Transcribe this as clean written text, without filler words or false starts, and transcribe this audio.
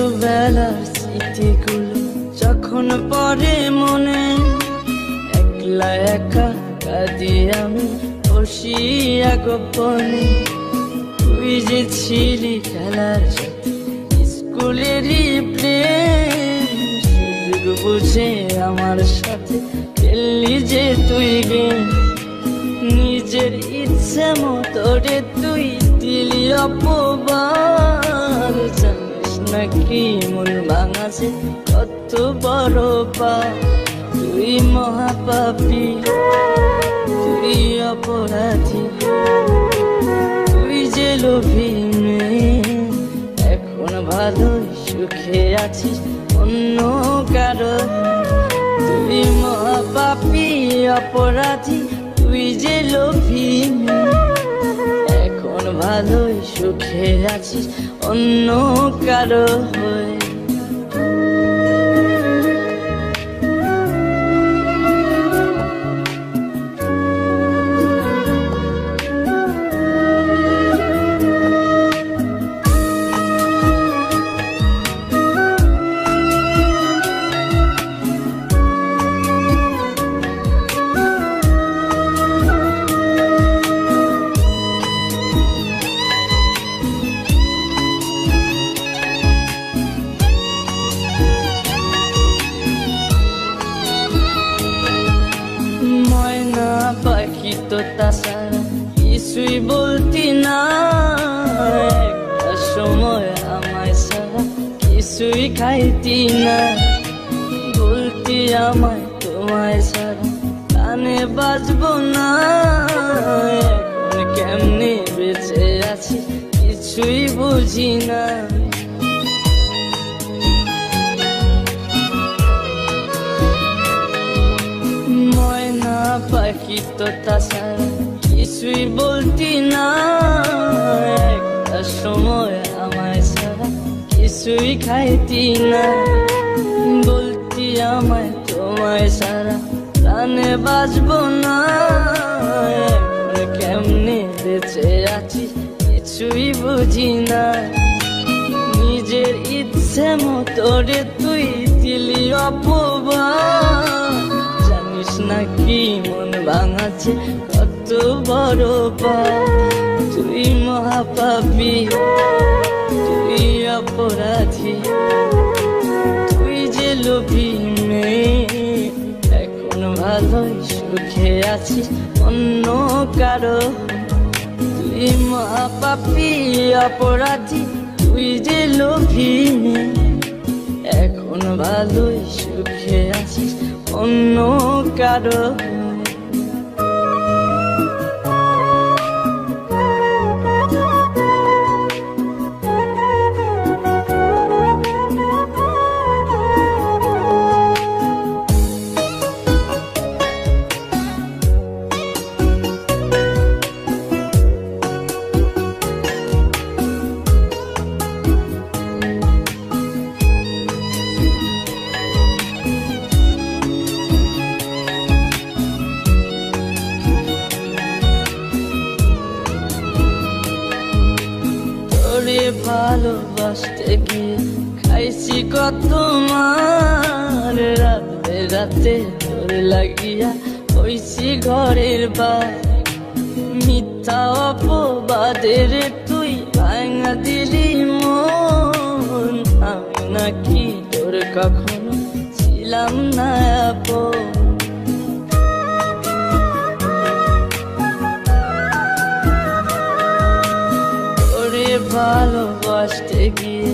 ছোটবেলার স্মৃতিগুলো যখন পড়ে মনে, একলা একা কাঁদি আমি বসিয়া গোপনে। তুই যে ছিলি খেলার সাথে স্কুলেরই প্রেম, সুযোগ বুঝে আমার সাথে খেললি যে তুই গেম। নিজের ইচ্ছে মতো রে তুই দিলি অপবার, জানিস নাকি মন ভাঙাছে কত বড় পাপ। তুই মহাপাপী, তুই অপরাধী, তুই যে লোভী মেয়ে, এখন ভালোই সুখে আছিস অন্য কারো। তুই মহাপাপী অপরাধী, তুই যে লোভী মেয়ে, এখন ভালোই সুখে আছিস অন্য কারো হয়ে। পাখি তো তাছাড়া কিছুই বলতি না, একটা সময় আমায় ছাড়া কিছুই খাইতি না। বলতি আমায় তোমায় ছাড়া কানে বাজবো না, এখন কেমনে বেঁচে আছি কিছুই বুঝি না। পাখি তো তাছাড়া কিছুই বলতি না, একটা সময় আমায় ছাড়া কিছুই খাইতি না। বলতি আমায় তোমায় ছাড়া প্রাণে বাঁচবো না, এখন কেমনে বেঁচে আছি কিছুই বুঝি না। নিজের ইচ্ছে মতো রে তুই দিলি অপবাদ, জানিস নাকি মন ভাঙাছে কত বড় পাপ। তুই মহাপাপী, তুই অপরাধী, তুই যে লোভী মেয়ে, এখন ভালোই সুখে আছিস অন্য কারো। তুই মহাপাপী অপরাধী, তুই যে লোভী মেয়ে, এখন ভালোই সুখে আছিস অন্য কারো। ভালোবাসতে গিয়ে খাইছি কত মার, রাতে রাতে তোর লাগিয়া হইছি ঘরের বার। মিথ্যা অপবাদের তুই ভাঙা দিলি মন, আমি নাকি তোর কখনো ছিলাম না আপন। ভালোবাসতে গিয়ে